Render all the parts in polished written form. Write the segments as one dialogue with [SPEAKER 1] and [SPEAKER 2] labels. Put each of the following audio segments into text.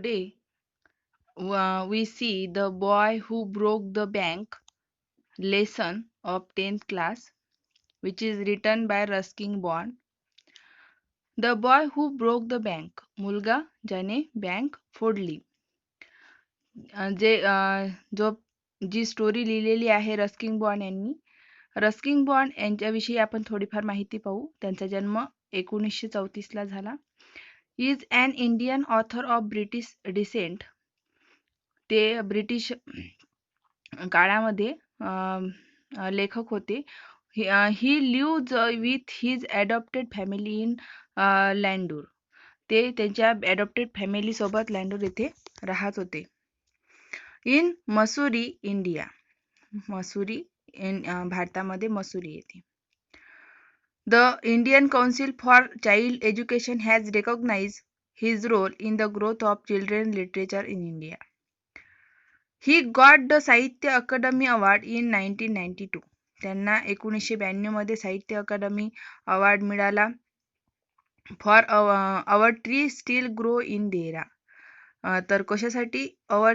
[SPEAKER 1] Today we see the boy who broke the bank lesson of 10th class, which is written by Ruskin Bond. The boy who broke the bank, मुलगा ज्याने bank फोडली. जो जी story लिहिलेली आहे Ruskin bond यांनी. Ruskin bond यांच्याविषयी आपण थोडीफार माहिती पाहू. त्यांचा जन्म 1934 ला झाला. Is an Indian author of British descent. ते ब्रिटिश काळामध्ये लेखक होते. He lives with his adopted family in Landour. ते त्यांच्या ॲडॉप्टेड फॅमिली सोबत लँडूर येथे राहत होते. In Mussoorie India. मसुरी भारतामध्ये मसुरी येथे. The Indian council for child education has recognised his role in the growth of children literature in India. He got the Sahitya Akademi award in 1992. त्यांना 1992 मध्ये साहित्य अकादमी अवॉर्ड मिळाला for our tree still grow in Dehra. तर कशासाठी? Our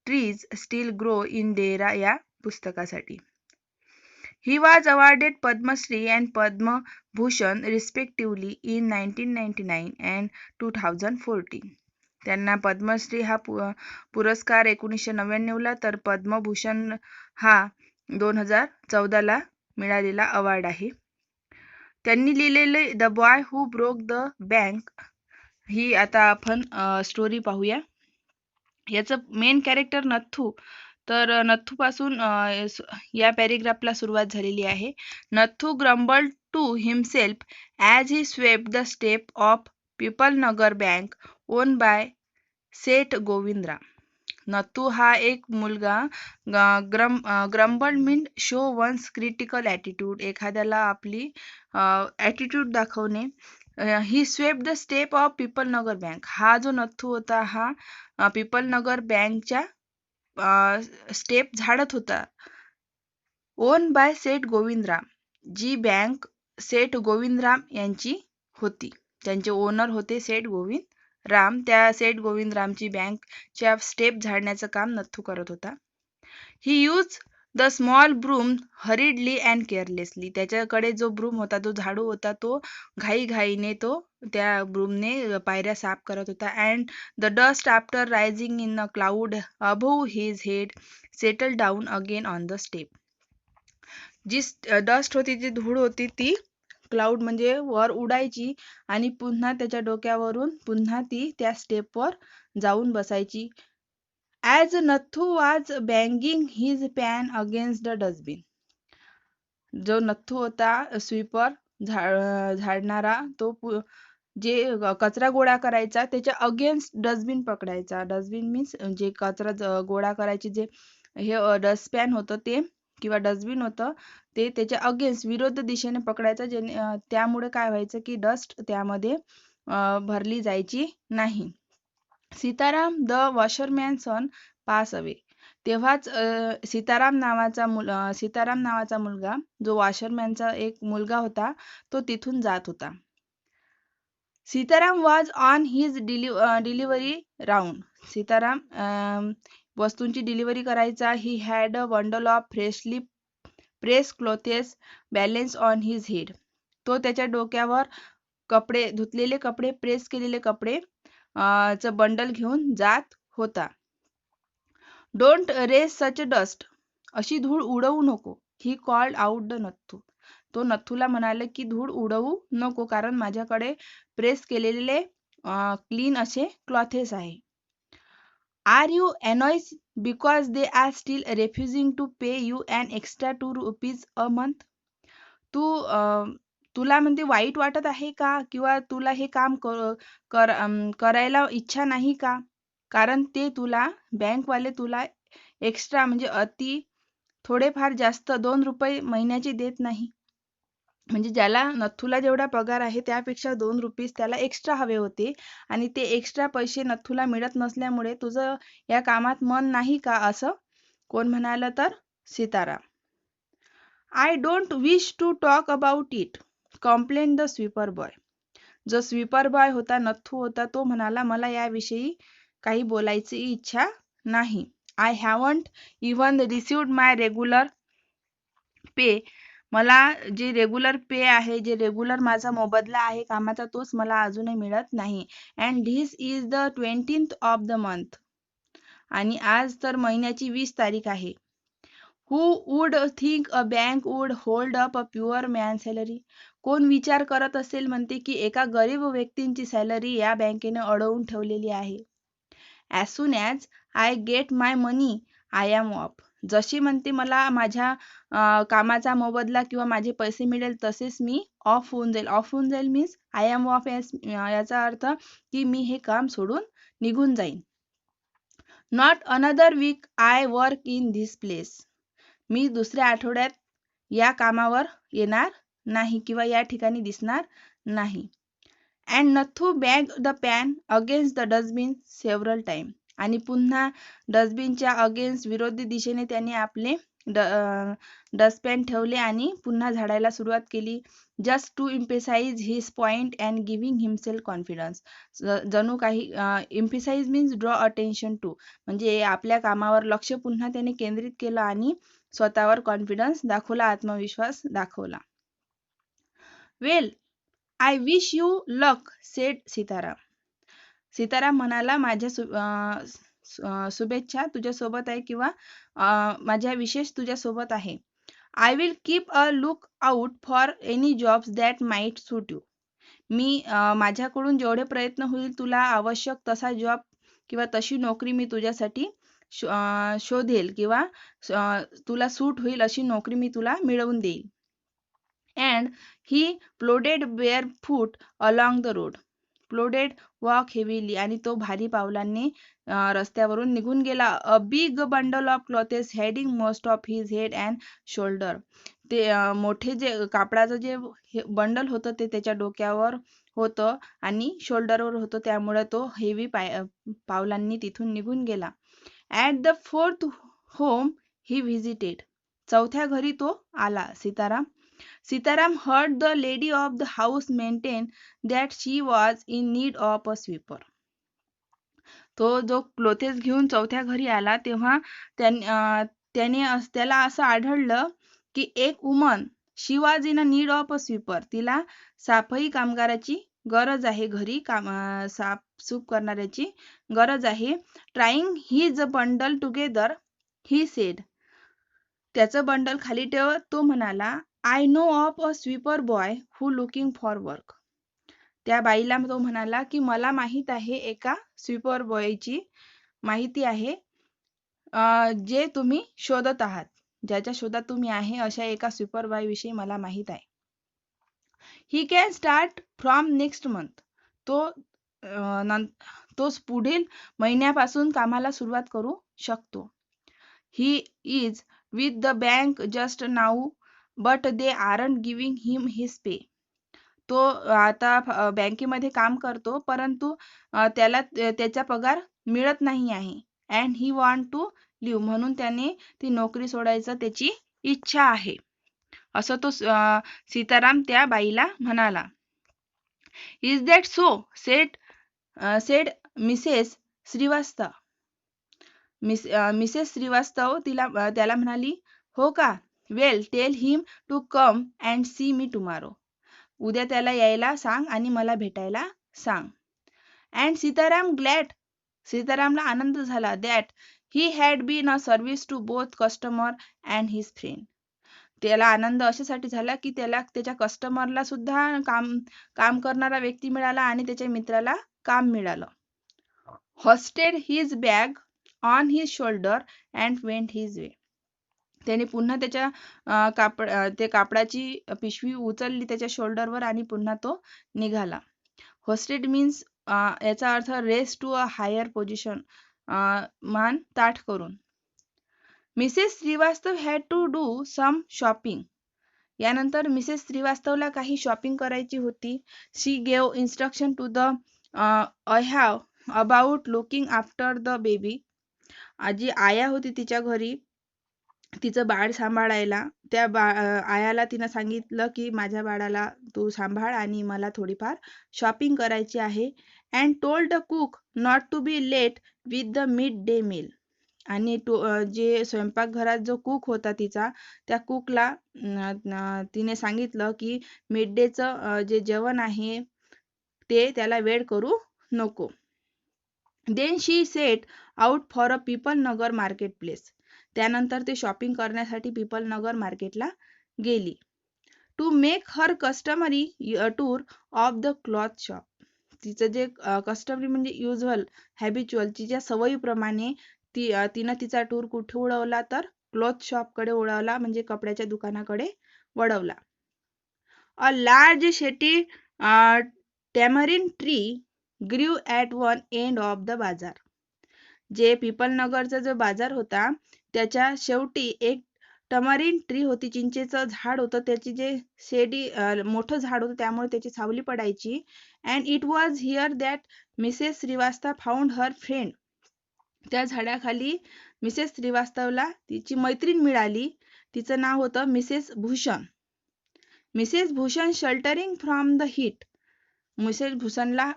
[SPEAKER 1] trees still grow in Dehra या पुस्तकासाठी. He was awarded Padma Shri and Padma Bhushan respectively in 1999 and 2014. त्यांना पद्मश्री हा पुरस्कार 1999 ला तर पद्मभूषण हा 2014 ला मिळालेला अवॉर्ड आहे. त्यांनी लिहिलेले the boy who broke the bank ही आता आपण स्टोरी पाहूया. याचं मेन कॅरेक्टर नथू. तर नथू पासून या पॅरेग्राफला सुरुवात झालेली आहे. Nathu grumbled to himself as he swept the step of people Nagar bank owned by Seth Govindram. Nathu हा एक मुलगा grumbled mean show one's critical attitude. एखाद्याला आपली ॲटिट्यूड दाखवणे. He swept the step of people Nagar bank. हा जो नथू होता हा पीपल नगर बँकच्या स्टेप झाडत होता. Owned by Seth Govindram. जी बँक सेठ गोविंदराम यांची होती. त्यांचे ओनर होते सेठ गोविंदराम. त्या सेठ गोविंदरामची बँकच्या स्टेप झाडण्याचं काम नथू करत होता. He used the small broom hurriedly and carelessly. त्याच्याकडे जो ब्रूम होता, जो झाडू होता, तो घाईघाईने तो त्या ब्रूमने पायऱ्या साफ करत होता. And the dust after raising in a cloud above his head settle down again on the step. जी डस्ट होती, जी धूळ होती, ती क्लाउड म्हणजे वर उडायची आणि पुन्हा त्याच्या डोक्यावरून पुन्हा ती त्या स्टेपवर जाऊन बसायची. As Nathu was banging his pan against the dustbin. जो नथू होता स्वीपर झाडणारा, तो जे कचरा गोळा करायचा त्याच्या अगेन्स्ट डस्टबिन पकडायचा. डस्टबिन मीन्स जे कचरा गोळा करायचे जे हे डस्टपॅन होतं ते किंवा डस्टबिन होतं ते त्याच्या अगेन्स्ट विरुद्ध दिशेने पकडायचं. त्यामुळे काय व्हायचं की डस्ट त्यामध्ये भरली जायची नाही. Sitaram the washerman son pass away. तेव्हाच सीताराम नावाचा मुलगा जो वॉशरमॅनचा एक मुलगा होता तो तिथून जात होता. Sitaram was on his delivery round. Sitaram वस्तूंची डिलिव्हरी करायचा. He had a bundle of freshly press clothes balance on his head. तो त्याच्या डोक्यावर कपडे धुतलेले कपडे, प्रेस केलेले कपडे च बंडल घेऊन जात होता. Don't raise such dust. अशी धूळ उडवू नको. He called out the Nathu. तो नथूला म्हणाले की धूळ उडवू नको कारण माझ्याकडे प्रेस केलेले क्लीन असे क्लॉथेस आहे. Are you annoyed because they are still refusing to pay you an extra ₹2 a month. तुला म्हणते वाईट वाटत आहे का किंवा तुला हे काम करायला इच्छा नाही का? कारण ते तुला बँकवाले तुला एक्स्ट्रा म्हणजे अति थोडेफार जास्त ₹2 महिन्याचे देत नाही. म्हणजे ज्याला नथूला जेवढा पगार आहे त्यापेक्षा ₹2 त्याला एक्स्ट्रा हवे होते आणि ते एक्स्ट्रा पैसे नथूला मिळत नसल्यामुळे तुझं या कामात मन नाही का, असं कोण म्हणालं तर Sitaram. I don't wish to talk about it complain the sweeper boy. जो स्वीपर बॉय होता नथू होता तो म्हणाला मला याविषयी काही बोलायची इच्छा नाही. I haven't even received my regular pay. मला जे रेग्युलर पे आहे, जे रेग्युलर माझा मोबदला आहे कामाचा, तोच मला अजूनही मिळत नाही. And this is the 20th of the month. आणि आज तर महिन्याची 20 तारीख आहे. Who would think a bank would hold up a pure man salary. कोण विचार करत असेल म्हणते की एका गरीब व्यक्तींची सॅलरी या बँकेने अडवून ठेवलेली आहे. As soon as I get my money I am off. जशी म्हणते मला माझ्या कामाचा मोबदला किंवा माझे पैसे मिळेल तसेच मी ऑफ होऊन जाईल. ऑफ होऊन जाईल मीन्स आय एम ऑफ, याचा अर्थ की मी हे काम सोडून निघून जाईन. Not another week I work in this place. मी दुसऱ्या आठवड्यात या कामावर येणार नाही किंवा या ठिकाणी दिसणार नाही. And Nathu bag the pan against the dustbin several time. आणि पुन्हा डस्टबिनच्या अगेन्स्ट विरोधी दिशेने त्याने आपले डस्टपॅन ठेवले आणि पुन्हा झाडायला सुरुवात केली. Just to emphasize his point and giving himself confidence. जणू काही emphasize means draw attention to, म्हणजे आपल्या कामावर लक्ष पुन्हा त्याने केंद्रित केलं आणि स्वतःवर कॉन्फिडन्स दाखवला, आत्मविश्वास दाखवला. Well I wish you luck sed Sitaram. Sitaram म्हणाला माझ्या शुभेच्छा तुझ्यासोबत आहे किंवा माझ्या विशेष तुझ्यासोबत आहे. I will keep a look out for any jobs that might suit you. मी माझ्याकडून जेवढे प्रयत्न होईल तुला आवश्यक तसा जॉब किंवा तशी नोकरी मी तुझ्यासाठी शोधेल किंवा तुला सूट होईल अशी नोकरी मी तुला मिळवून देईल. And he plodded barefoot along the road. Plodded walk heavily. आणि तो भारी पावलांनी रस्त्यावरून निघून गेला. A big bundle of clothes heading most of his head and shoulder. ते मोठे जे कापडाचं जे बंडल होतं ते त्याच्या डोक्यावर होतं आणि शोल्डरवर होतं, त्यामुळे तो हेवी पावलांनी तिथून निघून गेला. At the 4th home he visited. चौथ्या घरी तो आला. Sitaram heard the lady of the house maintain that she was in need of a sweeper. तो जो क्लोथेस घेऊन चौथ्या घरी आला तेव्हा त्याला असं आढळलं की एक woman she was in a need of a sweeper. तिला साफई कामगाराची गरज आहे, घरी साफसूफ करणाऱ्याची गरज आहे. Trying his bundle together he said. त्याचं बंडल खाली ठेवत तो म्हणाला, I know of a sweeper boy who looking for work. त्या बाईला तो म्हणाला की मला माहित आहे, एका स्वीपर बॉयची माहिती आहे जे तुम्ही शोधत आहात, ज्याच्या शोधात तुम्ही आहे अशा एका स्वीपर बॉय विषयी मला माहित आहे. He can start from next month. तो पुढील महिन्यापासून कामाला सुरुवात करू शकतो. He is with the bank just now but they aren't giving him his pay. तो आता बँकेमध्ये काम करतो परंतु त्याला त्याचा पगार मिळत नाही आहे. and he want to leave. म्हणून त्याने ती नोकरी सोडायचं त्याची इच्छा आहे, असं तो सीताराम त्या बाईला म्हणाला. Is that so said Mrs Srivastava. Mrs Srivastava त्याला म्हणाली, हो का? Well tell him to come and see me tomorrow. उद्या त्याला यायला सांग आणि मला भेटायला सांग. अँड सीतारामला आनंद झाला that he had been a service to both customer and his friend. त्याला आनंद अशासाठी झाला की त्याला त्याच्या कस्टमरला सुद्धा काम करणारा व्यक्ती मिळाला आणि त्याच्या मित्राला काम मिळालं. Hosted his bag on his shoulder and went his way. त्याने पुन्हा त्याच्या कापडाची पिशवी उचलली त्याच्या शोल्डरवर आणि पुन्हा तो निघाला. होस्टेड मीन्स याचा अर्थ raise to a higher position, मान ताठ करून. Mrs Srivastava had to do some shopping. यानंतर मिसेस श्रीवास्तवला काही शॉपिंग करायची होती. She gave instruction to the ayah have about looking after the baby. जी आया होती तिच्या घरी तिचं बाळ सांभाळायला. त्या आयाला तिनं सांगितलं की माझ्या बाळाला तू सांभाळ आणि मला थोडीफार शॉपिंग करायची आहे. And told the cook not to be late with the mid day meal. आणि जे स्वयंपाकघरात जो कुक होता तिचा, त्या कुकला तिने सांगितलं की मिड डेचं जे जेवण आहे ते त्याला वेळ करू नको. Then she set out for a Peepal Nagar market place. त्यानंतर ते शॉपिंग करण्यासाठी पीपल नगर मार्केटला गेली. To make her customary tour of the cloth shop. तिचं जे कस्टमरी म्हणजे युजल हॅबिच्युअल तिच्या सवयीप्रमाणे तिनं तिचा टूर कुठे उडवला तर क्लॉथ शॉपकडे उडवला, म्हणजे कपड्याच्या दुकानाकडे वळवला. A large shady tamarind tree grew at one end of the bazaar. जे पीपल नगरचा जो बाजार होता त्याच्या शेवटी एक टमरिन ट्री होती, चिंचेचं झाड होतं. त्याची जे शेडी मोठं झाड होतं त्यामुळे त्याची सावली पडायची. And it was here that Mrs Srivastava found her friend. त्या झाडाखाली मिसेस श्रीवास्तवला तिची मैत्रीण मिळाली. तिचं नाव होतं Mrs Bhushan. Mrs Bhushan sheltering from the heat. Mrs भूषणला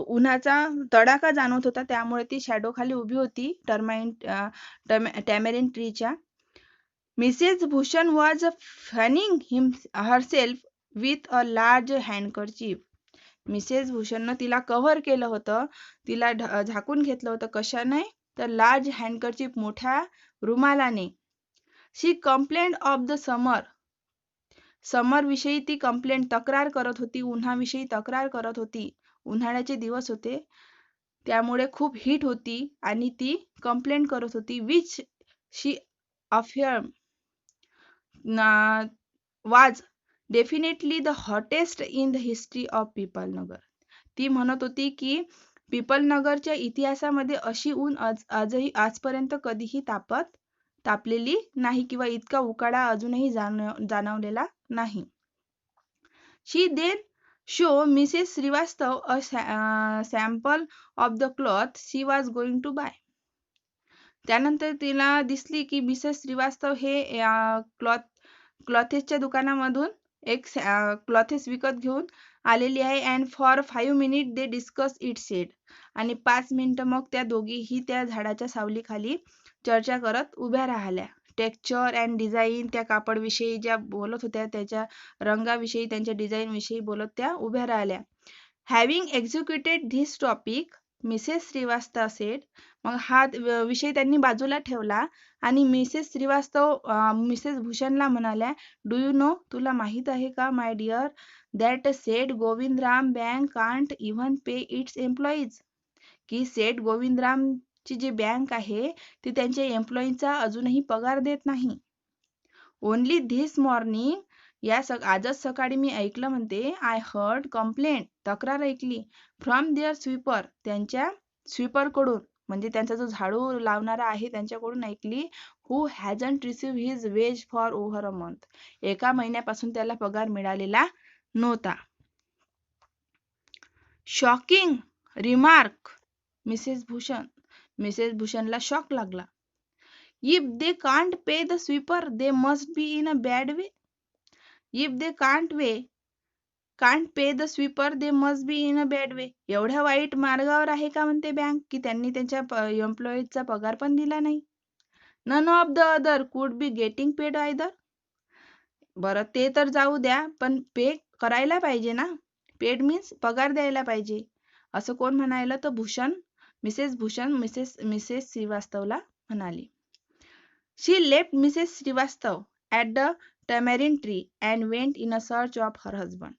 [SPEAKER 1] उन्हाचा तडाखा जाणवत होता, त्यामुळे ती शॅडो खाली उभी होती टॅमेरिन ट्रीच्या. Mrs Bhushan was fanning herself with a large handkerchief. Mrs भूषणनं तिला कव्हर केलं होतं, तिला झाकून घेतलं होतं. कशाने तर लार्ज हँडकरचीफ, मोठ्या रुमालाने. शी कंप्लेंट ऑफ द समर विषयी ती तक्रार करत होती. उन्हाविषयी तक्रार करत होती. उन्हाळ्याचे दिवस होते त्यामुळे खूप हीट होती आणि ती कंप्लेंट करत होती. Which she affirm was definitely the hottest in the history of people Nagar. ती म्हणत होती की पीपल नगरच्या इतिहासामध्ये अशी ऊन आजही आजपर्यंत कधीही तापलेली नाही किंवा इतका उकाडा अजूनही जाणवलेला नाही. She then show Mrs Srivastava a sample of the cloth she was going to buy. त्यानंतर तिला दिसली की मिसेस श्रीवास्तव हे क्लॉथेसच्या दुकानामधून एक क्लॉथेस विकत घेऊन आलेली आहे. And for 5 minute they discuss it shade. आणि 5 मिनिटं मग त्या दोघीही त्या झाडाच्या सावलीखाली चर्चा करत उभ्या राहिल्या. टेक्स्चर अँड डिझाईन, त्या कापडविषयी ज्या बोलत होत्या, त्याच्या रंगाविषयी, त्यांच्या डिझाईनविषयी बोलत त्या उभ्या राहिल्या. Having executed this topic Mrs Srivastava said. मग हा विषय त्यांनी बाजूला ठेवला आणि मिसेस मिसेस भूषणला म्हणाल्या, डू यू नो, तुला माहित आहे का my dear, that Seth Govindram bank can't even pay its employees. की सेठ गोविंदरामची जी बँक आहे ती त्यांच्या एम्प्लॉईजचा अजूनही पगार देत नाही. ओनली धिस मॉर्निंग, आजच सकाळी मी ऐकलं म्हणते, आय हर्ड कंप्लेंट, तक्रार ऐकली, फ्रॉम देअर स्वीपर, त्यांच्या स्वीपरकडून, म्हणजे त्यांचा जो झाडू लावणारा आहे त्यांच्याकडून ऐकली, who hasn't receive his wage for over a month. एका महिन्यापासून त्याला पगार मिळालेला नव्हता. शॉकिंग रिमार्क मिसेस भूषणला शॉक लागला. If they can't pay the sweeper they must be in a bad way. If they can't pay the sweeper they must be in a bad way. एवढ्या वाईट मार्गावर आहे का म्हणते बँक की त्यांनी त्यांच्या एम्प्लॉईजचा पगार पण दिला नाही. None of the other could be getting paid either. बरं ते तर जाऊ द्या, पण पे करायला पाहिजे ना. पेड मीन्स पगार द्यायला पाहिजे. असं कोण म्हणायला तर मिसेस श्रीवास्तवला म्हणाली. She left Mrs Srivastava at the tamarind tree and went in a search of her husband.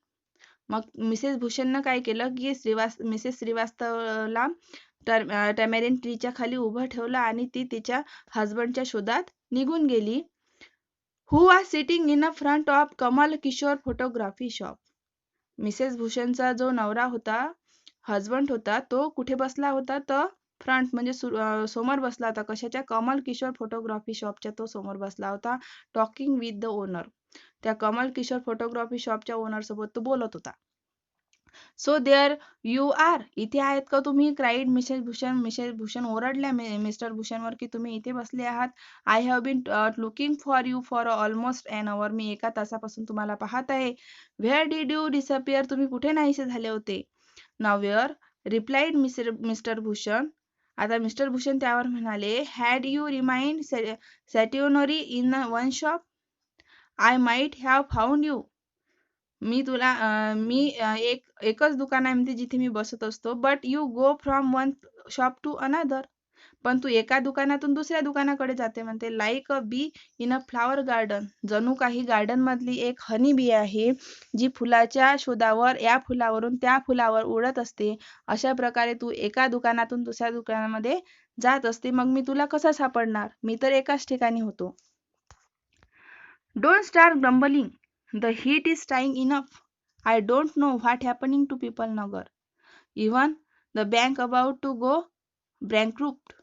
[SPEAKER 1] मग मिसेस भूषणनं काय केलं की मिसेस श्रीवास्तवला टॅमेरिन ट्रीच्या खाली उभं ठेवलं आणि ती तिच्या हजबंडच्या शोधात निघून गेली. Who was sitting in a front of Kamal Kishore photography shop. Mrs भूषणचा जो नवरा होता, हजबंड होता, तो कुठे बसला होता तर फ्रंट म्हणजे समोर बसला होता. कशाच्या? कमल किशोर फोटोग्राफी शॉपच्या तो समोर बसला होता. Talking with the owner. त्या कमल किशोर फोटोग्राफी शॉपच्या ओनर सोबत तो बोलत होता. सो देअर यू आर, इथे आहेत का तुम्ही? Cried Mrs Bhushan. Mrs Bhushan ओरडल्या मिस्टर भूषणवर की तुम्ही इथे बसले आहात. I have been looking for you for almost an hour. मी एका तासापासून तुम्हाला पाहत आहे. Where did you disappear? तुम्ही कुठे नाहीसे झाले होते? Nowhere replied Mr Bhushan. आता मिस्टर भूषण त्यावर म्हणाले, had you remained stationary in one shop I might have found you. मी एकच दुकान आहे म्हणते जिथे मी बसत असतो. But you go from one shop to another. पण तू एका दुकानातून दुसऱ्या दुकानाकडे जाते म्हणते. Like a bee in a flower garden. जणू काही गार्डन मधली एक हनी बी आहे जी फुलाच्या शोधावर या फुलावरून त्या फुलावर उडत असते. अशा प्रकारे तू एका दुकानातून दुसऱ्या दुकानामध्ये जात असते. मग मी तुला कसा सापडणार? मी तर एकाच ठिकाणी होतो. Don't start grumbling. The heat is trying enough. I don't know what happening to people Nagar. Even the bank about to go bankrupt.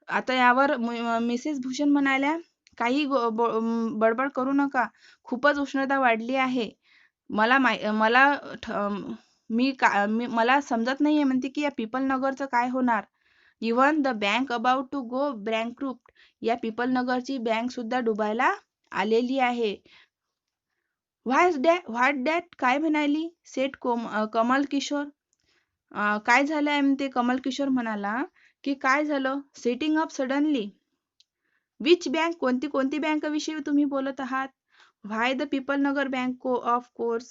[SPEAKER 1] आता यावर मिसेस भूषण म्हणाल्या, काही बडबड करू नका. खूपच उष्णता वाढली आहे. मला समजत नाहीये म्हणते की या पीपल नगरचं काय होणार. Even the bank about to go bankrupt. या पीपल नगरची बँक सुद्धा डुबायला आलेली आहे. What that? काय म्हणाली? सेट कमल किशोर. काय झालंय म्हणते? कमल किशोर म्हणाला की काय झालं? Sitting up suddenly. Which bank? कोणती बँक विषयी तुम्ही बोलत आहात? Why the Pipal Nagar bank of course.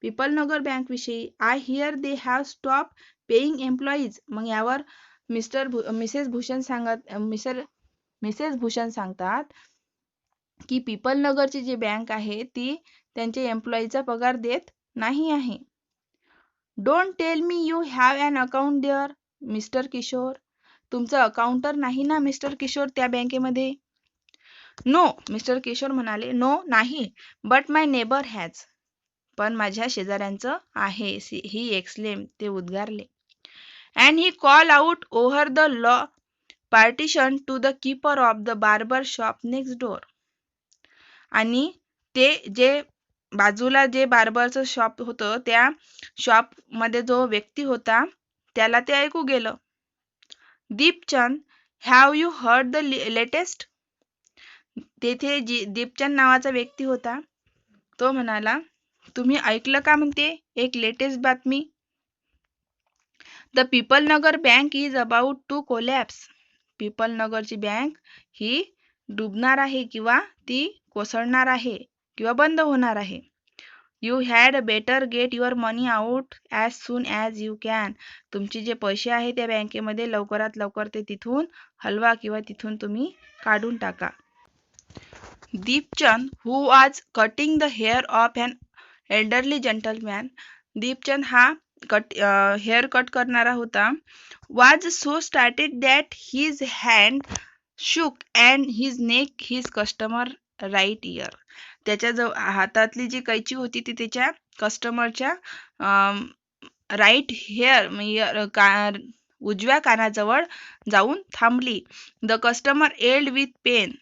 [SPEAKER 1] Pipal Nagar bank विषयी. I hear they have stop paying employees. मग यावर मिसेस भूषण सांगतात की पीपल नगरची जी बँक आहे ती त्यांच्या एम्प्लॉईचा पगार देत नाही आहे. Don't tell me you have an account there Mr Kishore. तुमचं अकाउंट तर नाही ना मिस्टर किशोर त्या बँकेमध्ये? नो. मिस्टर किशोर म्हणाले, नो नाही. But my neighbour has. पण माझ्या शेजाऱ्यांचं आहे. He exclaim. ते उद्गारले. And he call out over the low partition to the keeper of the barber shop next door. आणि ते जे बाजूला जे बार्बरचं शॉप होतं त्या शॉप मध्ये जो व्यक्ती होता त्याला ते ऐकू गेलं. Deepchand, have you heard the latest? तेथे दीपचंद नावाचा व्यक्ती होता. तो म्हणाला, तुम्ही ऐकलं का म्हणते एक लेटेस्ट बातमी? The Pipal Nagar bank is about to collapse. Pipal नगरची बँक ही डुबणार आहे किंवा ती कोसळणार आहे किंवा बंद होणार आहे. You had better get your money out as soon as you can. तुमचे जे पैसे आहे त्या बँकेमध्ये लवकरात लवकर ते तिथून हलवा किंवा तिथून तुम्ही काढून टाका. Deepchand, who was cutting the hair of an elderly gentleman. Deepchand हा हेअर कट करणारा होता. Was so startled that his hand shook and his neck his customer right ear. त्याच्या हातातली जी कैची होती ती त्याच्या कस्टमरच्या राईट हेअर उजव्या कानाजवळ जाऊन थांबली. The customer yelled with pain.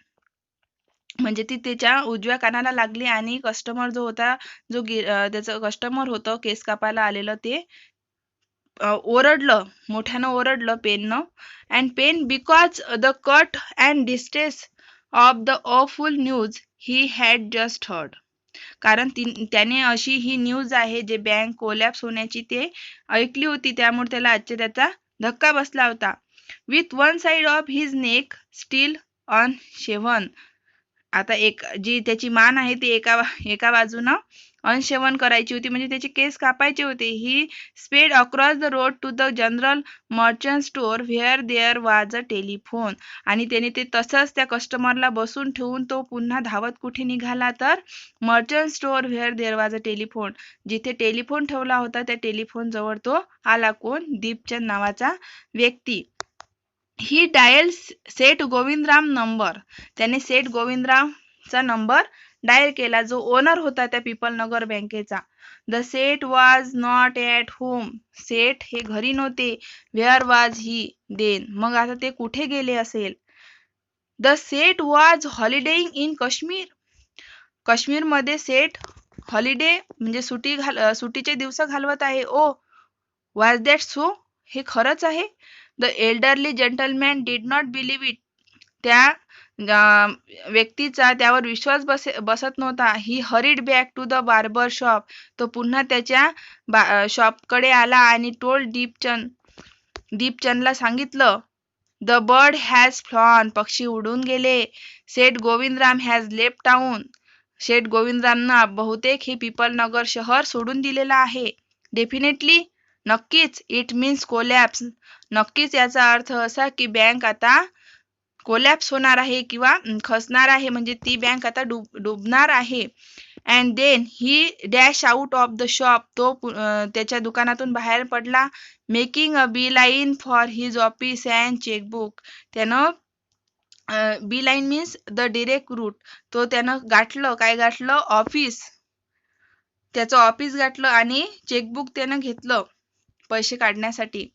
[SPEAKER 1] म्हणजे ती त्याच्या उजव्या कानाला लागली आणि कस्टमर जो होता जो त्याचं कस्टमर होतं केस कापायला आलेलं ते ओरडलं, मोठ्यानं ओरडलं पेननं. And pain because the cut and distress of the awful news he had just heard. कारण त्याने अशी ही न्यूज आहे जे बँक कोलॅप्स होण्याची ते ऐकली होती. त्यामुळे त्याला आश्चर्याचा धक्का बसला होता. With one side of his neck still unshaven. आता जी त्याची मान आहे ती एका बाजूनं अनशेवन करायची होती म्हणजे त्याचे केस कापायचे होते. He sped across the road to the general merchant store where there was a telephone. आणि त्याने ते तसंच त्या कस्टमरला बसून ठेवून तो पुन्हा धावत कुठे निघाला तर merchant store where there was a telephone. जिथे टेलिफोन ठेवला होता त्या टेलिफोन जवळ तो आला. कोण? दीपचंद नावाचा व्यक्ती. ही डायल सेठ गोविंदराम नंबर. त्याने सेठ गोविंदरामचा नंबर डायल केला जो ओनर होता त्या पीपल नगर बँकेचा. The seth was not at home. Seth हे घरी नव्हते. Where was he then? मग आता ते कुठे गेले असेल? The seth was holidaying in Kashmir. काश्मीरमध्ये सेठ हॉलिडे म्हणजे सुटीचे दिवस घालवत आहे. Oh was that so? हे खरंच आहे? The elderly gentleman did not believe it. त्या व्यक्तीचा त्यावर विश्वास बसत नव्हता. He hurried back to the barber shop. तो पुन्हा त्याच्या शॉपकडे आला आणि टोल्ड दीपचंदला सांगितलं, द बर्ड हॅज फ्लॉन. पक्षी उडून गेले. सेठ गोविंदराम हॅज लेफ्ट टाउन. शेठ गोविंदरामना बहुतेक हे पिपलनगर शहर सोडून दिलेलं आहे. डेफिनेटली, नक्कीच. It means collapse. नक्कीच याचा अर्थ असा की बँक आता कोलॅप्स होणार आहे किंवा खचणार आहे, म्हणजे ती बँक आता डुबणार आहे. And then he dash out of the shop. तो त्याच्या दुकानातून बाहेर पडला. Making a beeline for his office and chequebook. त्यानं beeline means the direct route. तो त्यानं काय गाठलं? ऑफिस. त्याचं ऑफिस गाठलं आणि चेकबुक त्यानं घेतलं पैसे काढण्यासाठी.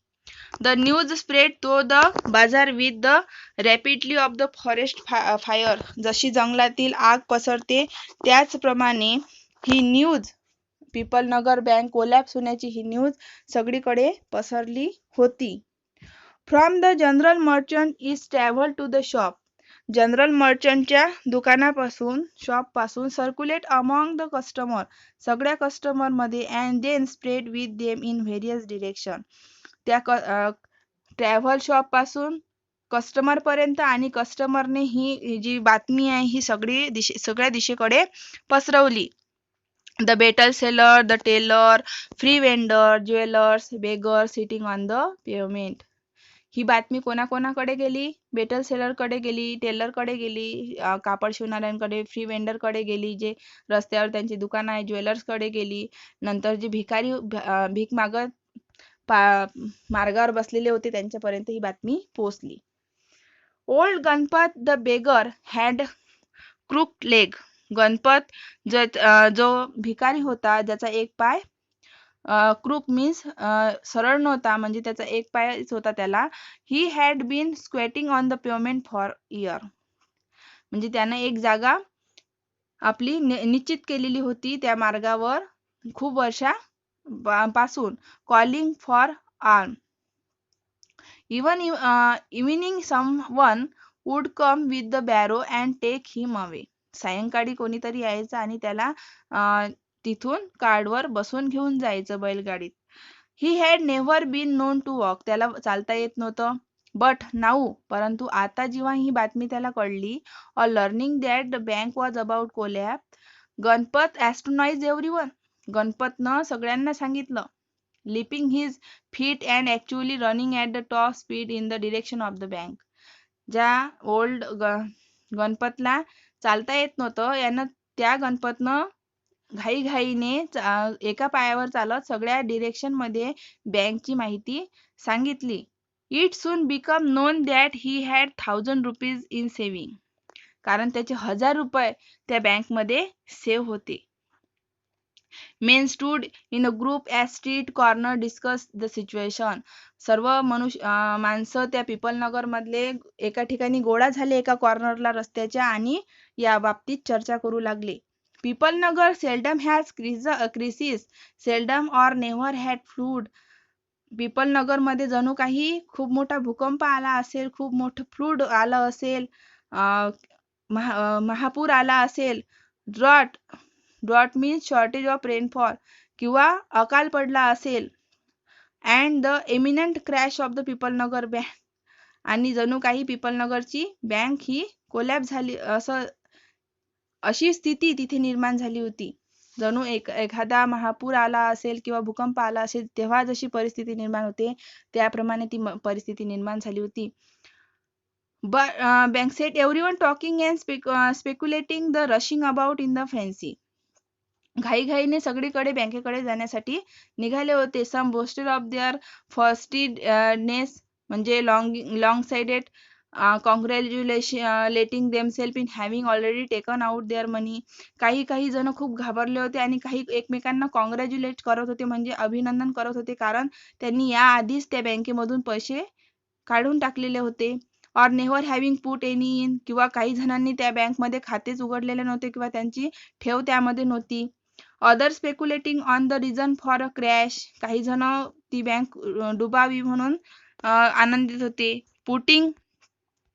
[SPEAKER 1] The news spread through the bazaar with the rapidly of the forest fire. जशी जंगलातील आग पसरते त्याचप्रमाणे ही न्यूज, पिपलनगर बँक कोलॅप्स होण्याची ही न्यूज सगळीकडे पसरली होती. From the general merchant is travel to the shop. General मर्चंटच्या दुकानापासून, शॉपपासून सर्क्युलेट अमॉंग द कस्टमर. सगळ्या कस्टमर मध्ये. And then spread with them in various direction. त्या ट्रॅव्हल शॉप पासून कस्टमर पर्यंत आणि कस्टमरने ही जी बातमी आहे ही सगळ्या दिशेकडे पसरवली. The betel seller, the tailor, fruit vendor, jewellers, beggar sitting on the pavement. ही बातमी कोणाकोणाकडे गेली? बेटल सेलरकडे गेली, टेलरकडे गेली, कापड शिवणाऱ्यांकडे, फ्री वेंडरकडे गेली, जे रस्त्यावर त्यांची दुकान आहे, ज्वेलर्सकडे गेली. नंतर जे भिकारी भीक मागत मार्गावर बसलेले होते त्यांच्यापर्यंत ही बातमी पोहोचली. Old Ganpat the beggar had crooked leg. Ganpat जो भिकारी होता ज्याचा एक पाय क्रूक मीन्स सरळ नव्हता, म्हणजे त्याचा एक पायच होता त्याला. He had been squatting on the pavement for year. म्हणजे त्यानं एक जागा आपली निश्चित केलेली होती त्या मार्गावर खूप वर्षापासून. Calling for arm. Evening someone would come with the barrow and take him away. सायंकाळी कोणीतरी यायचं आणि त्याला तिथून कार्डवर बसून घेऊन जायचं बैलगाडीत. He had never been known to walk. त्याला चालता येत नव्हतं. बट नाऊ, परंतु आता जेव्हा ही बातमी त्याला कळली, or learning that the bank was about collapse, Ganpat astonish everyone. गणपतनं सगळ्यांना सांगितलं. Leaping his feet and actually running at the top speed in the direction of the bank. ज्या ओल्ड गणपतला चालता येत नव्हतं, यानं त्या गणपतनं घाईघाईने एका पायावर चालत सगळ्या डिरेक्शन मध्ये बँकची माहिती सांगितली. It soon become non that he had 1000 rupees in saving. कारण त्याचे 1000 रुपये त्या बँकमध्ये सेव्ह होते. Main stood in a group at street corner discuss the situation. सर्व माणसं त्या पिपलनगर मधले एका ठिकाणी गोळा झाले एका कॉर्नरला रस्त्याच्या आणि या बाबतीत चर्चा करू लागले. Pipalnagar seldom has crisis, seldom or never had flood. Pipalnagar मध्ये जणू काही खूप मोठा भूकंप आला असेल, खूप मोठं फ्लूड आलं असेल, महापूर आला असेल. Drought means shortage of rainfall, किंवा अकाल पडला असेल. And the imminent crash of the Pipalnagar bank. आणि जणू काही पिपलनगरची बँक ही कोलॅप्स झाली अशी स्थिती तिथे निर्माण झाली होती. जणू एखादा महापूर आला असेल किंवा भूकंप आला असेल तेव्हा जशी परिस्थिती निर्माण होते त्याप्रमाणे ती परिस्थिती निर्माण झाली होती. Bank set everyone talking and speculating the rushing about in the fancy. घाईघाईने सगळीकडे बँकेकडे जाण्यासाठी निघाले होते. Some boasted of their farsightedness, म्हणजे long sighted congratulating themselves in having already taken out their money. काही जण खूप घाबरले होते आणि काही एकमेकांना कॉंग्रॅच्युलेट करत होते, म्हणजे अभिनंदन करत होते, कारण त्यांनी याआधीच त्या बँकेमधून पैसे काढून टाकलेले होते. Or never having put any in, किंवा काही जणांनी त्या बँकमध्ये खातेच उघडलेले नव्हते किंवा त्यांची ठेव त्यामध्ये नव्हती. Other speculating on the reason for a crash. काही जण ती बँक डुबावी म्हणून आनंदित होते. पुटिंग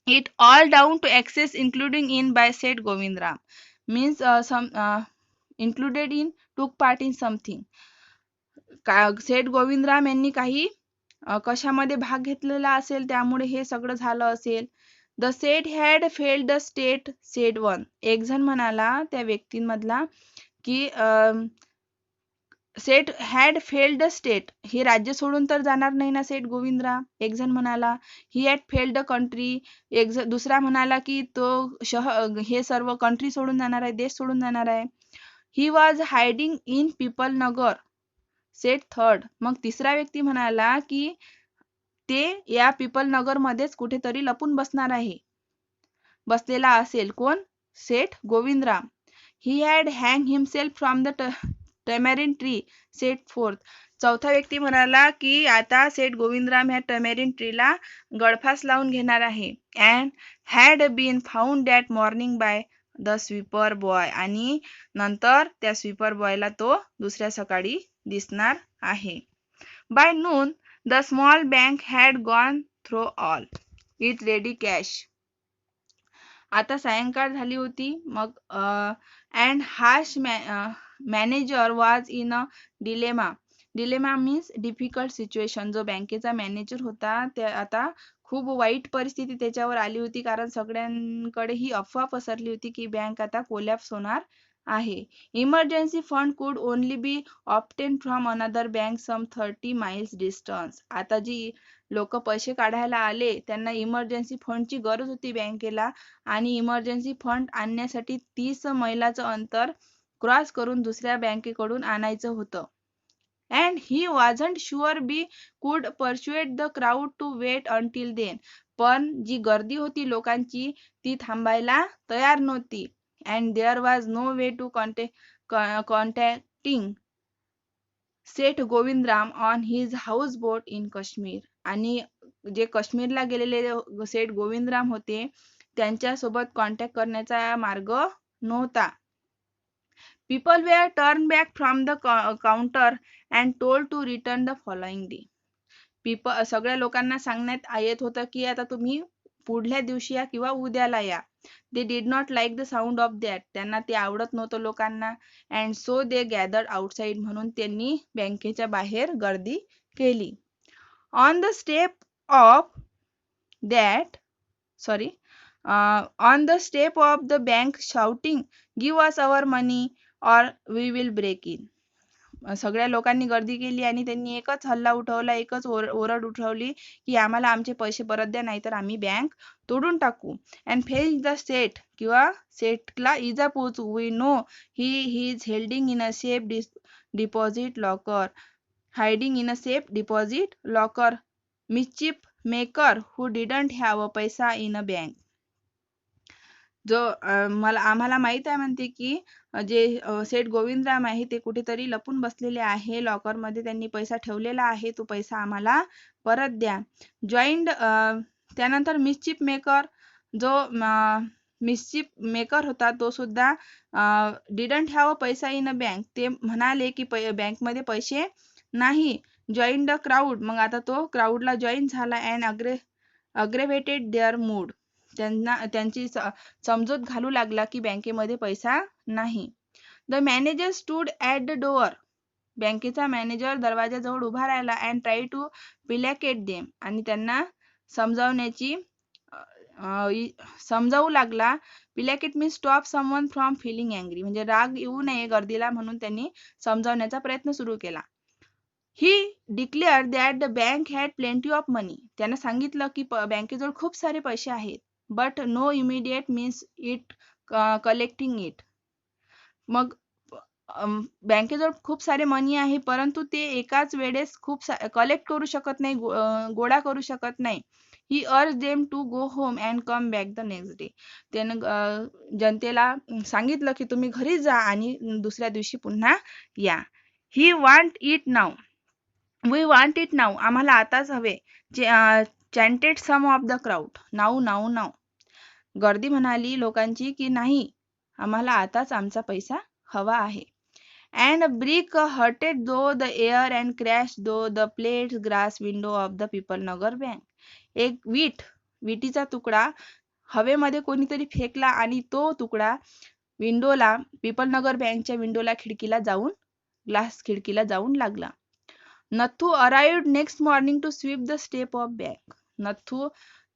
[SPEAKER 1] it all down to access including in by said Govindram means some included in took part in something. सेठ गोविंदराम यांनी काही कशामध्ये भाग घेतलेला असेल त्यामुळे हे सगळं झालं असेल. The set had failed the state set one. एक जण म्हणाला त्या व्यक्तींमधला की set had failed the state. हे राज्य सोडून तर जाणार नाही ना सेठ गोविंदराम. एक जण म्हणाला he had failed the country. दुसरा म्हणाला की तो हे सर्व कंट्री सोडून जाणार आहे, देश सोडून जाणार आहे. He was hiding in people Nagar set third. मग तिसरा व्यक्ती म्हणाला की ते या पीपल नगर मध्येच कुठेतरी लपून बसलेला असेल. कोण? Seth Govindram. He had hang himself from the tamarind tree said fourth. चौथा व्यक्ती म्हणाला की आता सेठ गोविंदराम ह्या टॅमॅरिन ट्रीला गळफास लावून घेणार आहे. And had been found that morning by the sweeper boy. आणि नंतर त्या स्वीपर बॉयला तो दुसऱ्या सकाळी दिसणार आहे. By noon the small bank had gone through all it ready cash. आता सायंकाळ झाली होती. मग and hash manager was in a dilemma. Dilemma means difficult situation. जो बँकेचा मॅनेजर होता ते आता खूप वाईट परिस्थिती त्याच्यावर आली होती, कारण सगळ्यांकडे ही अफवा पसरली होती की बँक आता कोलॅप्स होणार आहे. Emergency fund could only be obtained from another bank some 30 miles distance. आता जी लोक पैसे काढायला आले त्यांना इमर्जन्सी फंडची गरज होती बँकेला, आणि इमर्जन्सी फंड आणण्यासाठी 30 मैलाचं अंतर क्रॉस करून दुसऱ्या बँकेकडून आणायचं होतं. And he wasn't sure be could persuade the crowd to wait until then. पण जी गर्दी होती लोकांची ती थांबायला तयार नव्हती. And there was no way to contacting Seth Govindram on his houseboat in Kashmir. आणि जे काश्मीरला गेलेले सेठ गोविंदराम होते त्यांच्यासोबत कॉन्टॅक्ट करण्याचा मार्ग नव्हता. People were turn back from the counter and told to return the following day. सगळ्या लोकांना सांगण्यात येत होतं की आता तुम्ही पुढल्या दिवशी या किंवा उद्याला या. They did not like the sound of that. त्यांना ते आवडत नव्हतं लोकांना. And so they gathered outside. म्हणून त्यांनी बँकेच्या बाहेर गर्दी केली. On the step of the bank shouting give us our money or we will break in. सगळ्या लोकांनी गर्दी केली आणि त्यांनी एकच हल्ला उठवला, एकच ओरड उठवली की आम्हाला आमचे पैसे परत द्या, नाहीतर आम्ही बँक तोडून टाकू. अँड फेच द सेठ किंवा सेठला इजा पोहोचू. We know he is holding in a safe deposit locker. Hiding in a safe deposit locker. Mischief maker who didn't have a paisa in a bank. जो आम्हाला माहित आहे म्हणते की जे सेठ गोविंदराम आहे ते कुठेतरी लपून बसलेले आहे लॉकरमध्ये. त्यांनी पैसा ठेवलेला आहे, तो पैसा आम्हाला परत द्या. जॉईंड त्यानंतर मिस्चिफ मेकर, जो मिस्चिफ मेकर होता तो सुद्धा didn't have a paisa in a bank. ते म्हणाले की बँकमध्ये पैसे नाही. Join the crowd. मग आता तो क्राऊडला जॉईन झाला. And aggravated their mood. त्यांची समजूत घालू लागला की बँकेमध्ये पैसा नाही. The manager stood at the door. बँकेचा मॅनेजर दरवाजाजवळ उभा राहिला. And try to placate them. आणि त्यांना समजावू लागला. Placate means stop someone from feeling angry. म्हणजे राग येऊ नये गर्दीला म्हणून त्यांनी समजावण्याचा प्रयत्न सुरू केला. He declare that the bank had plenty of money. त्यांना सांगितलं की बँकेजवळ खूप सारे पैसे आहेत. But no immediate means it collecting it. मग बँकेजवळ खूप सारे मनी आहे, परंतु ते एकाच वेळेस खूप कलेक्ट करू शकत नाही, गोळा करू शकत नाही. He urged them to go home and come back the next day. त्यानं जनतेला सांगितलं की तुम्ही घरी जा आणि दुसऱ्या दिवशी पुन्हा या. He want it now. We want it now. आम्हाला आताच हवे. Chanted some of the crowd. Now now now. गर्दी म्हणाली लोकांची की नाही, आम्हाला आताच आमचा पैसा हवा आहे. and a brick hurted though the air and crashed though the plate glass window of the Pipalnagar bank. एक विटीचा तुकडा हवेमध्ये कोणीतरी फेकला आणि तो तुकडा विंडोला पीपलनगर बँकच्या विंडोला ग्लास खिडकीला जाऊन लागला. Nathu arrived next morning to sweep the step of bank. Nathu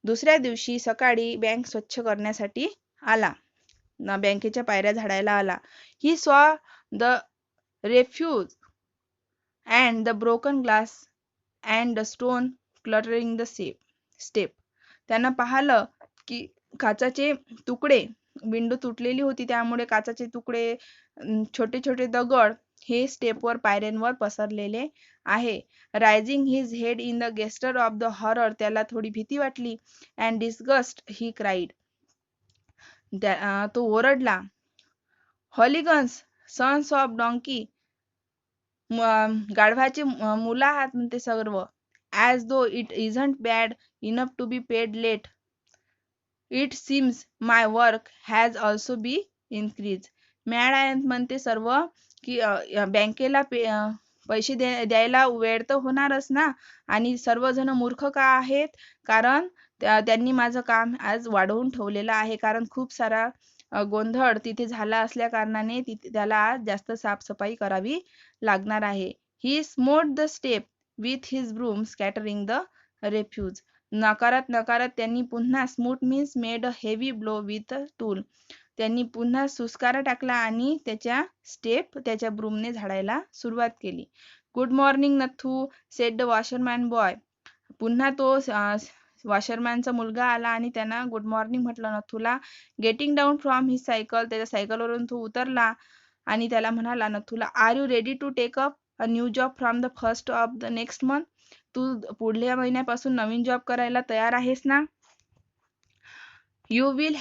[SPEAKER 1] दुसऱ्या दिवशी सकाळी बँक स्वच्छ करण्यासाठी आला. बँकेच्या पायऱ्या झाडायला आला. He saw the refuse and the broken glass and the stone cluttering the step. त्यानं पाहिलं की काचाचे तुकडे, विंडो तुटलेली होती त्यामुळे काचाचे तुकडे, छोटे छोटे दगड हे स्टेपवर पायऱ्यांवर पसरलेले आहे. Rising his head in the gesture of the horror, त्याला थोडी भीती वाटली. अँड डिस्गस्ट ही क्राईड, तो ओरडला. हॉलिगन्स सन्स ऑफ डॉंकी, गाढवाचे मुलं आहात ते सर्व. As though it isn't bad enough to be paid late, it seems my work has also be increase. Mad आहेत म्हणते सर्व की बँकेला पैसे द्यायला वेळ तर होणारच ना, आणि सर्वजण मूर्ख का आहेत, कारण त्यांनी माझं काम आज वाढवून ठेवलेलं आहे, कारण खूप सारा गोंधळ तिथे झाला असल्या कारणाने त्याला आज जास्त साफसफाई करावी लागणार आहे. He smote the step with his broom scattering the refuse. नकारात त्यांनी पुन्हा, smote means made a heavy blow with a tool, त्यांनी पुन्हा सुस्कारा टाकला आणि त्याच्या ब्रूमने झाडायला सुरुवात केली. Good morning Nathu, sed the washerman boy. पुन्हा तो वॉशरमॅनचा मुलगा आला आणि त्यांना गुड मॉर्निंग म्हटलं नथूला. Getting down from his cycle, त्याच्या सायकलवरून तो उतरला आणि त्याला म्हणाला नथूला, are you ready to take up a new job from the first of the next month. तू पुढल्या महिन्यापासून नवीन जॉब करायला तयार आहेस ना? You will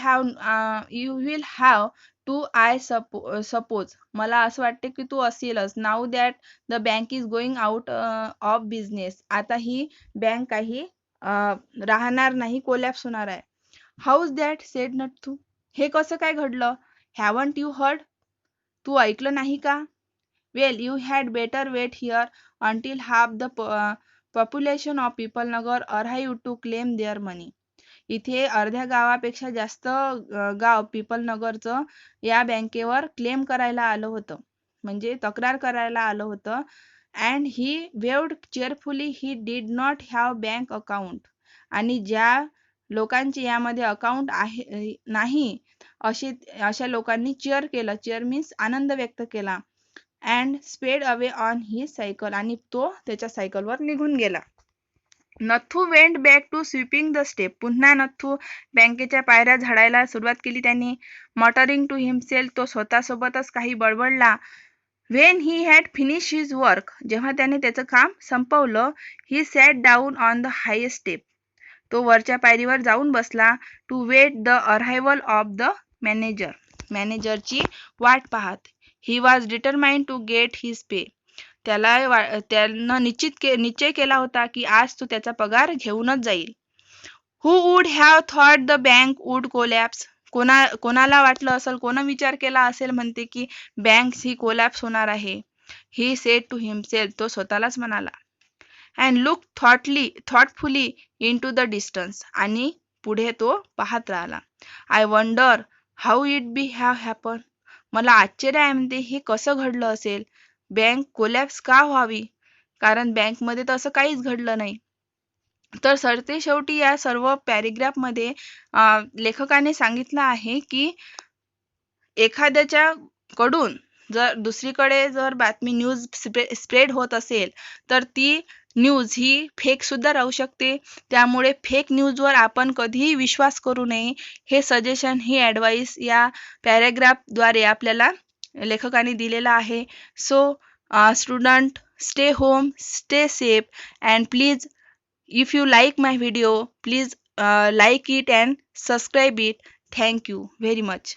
[SPEAKER 1] have to, I suppose, मला असं वाटते की तू असेलच. Now that the bank is going out of business, आता ही बँक काही राहणार नाही, कोलॅप्स होणार आहे. हाऊज दॅट, सेड नथू, हे कसं काय घडलं? हॅवंट यू हर्ड, तू ऐकलं नाही का? Well, you had better wait here until half the population of Peepalnagar arrive to claim their money. इथे अर्ध्या गावापेक्षा जास्त गाव पीपलनगरचं या बँकेवर क्लेम करायला आलं होतं, म्हणजे तक्रार करायला आलं होतं. And he waved cheerfully, he did not have bank account, आणि ज्या लोकांचे यामध्ये अकाउंट आहे नाही अशा लोकांनी चीअर केलं. चीअर मीन्स आनंद व्यक्त केला. अँड स्पेड अवे ऑन ही सायकल, आणि तो त्याच्या सायकलवर निघून गेला. Nathu went back to sweeping the step, पुन्हा नथू बँकेच्या पायऱ्या झाडायला सुरुवात केली त्यांनी. मटरिंग टू हिमसेल्फ, तो स्वतःसोबतच काही बडबडला. When he had finish his work, जेव्हा त्याने त्याचं काम संपवलं. He sat down on the highest step, तो वरच्या पायरीवर जाऊन बसला. To wait the arrival of the manager, मॅनेजरची वाट पाहत. He was determined to get his pay, त्यानं निश्चय केला होता की आज तो त्याचा पगार घेऊनच जाईल. Who would have thought the bank would collapse, कोणाला वाटलं असेल, कोणा विचार केला असेल म्हणते की बँक ही कोलॅप्स होणार आहे. ही सेड टू हिमसेल्फ, तो स्वतःलाच म्हणाला. And look thoughtfully in to the distance, आणि पुढे तो पाहत राहिला. I wonder how it be have happen, मला आश्चर्य आहे म्हणते हे कसं घडलं असेल. बँक कोलॅप्स का व्हावी, कारण बँकमध्ये तर असं काहीच घडलं नाही. तर सरतेशेवटी या सर्व पॅरेग्राफमध्ये लेखकाने सांगितलं आहे की एखाद्याच्या कडून जर दुसरीकडे जर बातमी न्यूज स्प्रेड होत असेल तर ती न्यूज ही फेक सुद्धा राहू शकते. त्यामुळे फेक न्यूजवर आपण कधीही विश्वास करू नये. हे सजेशन, ही ॲडवाईस या पॅरेग्राफद्वारे आपल्याला लेखकाने दिलेलं आहे. So student, stay home, stay safe, and please, if you like my video, please like it and subscribe it. Thank you very much.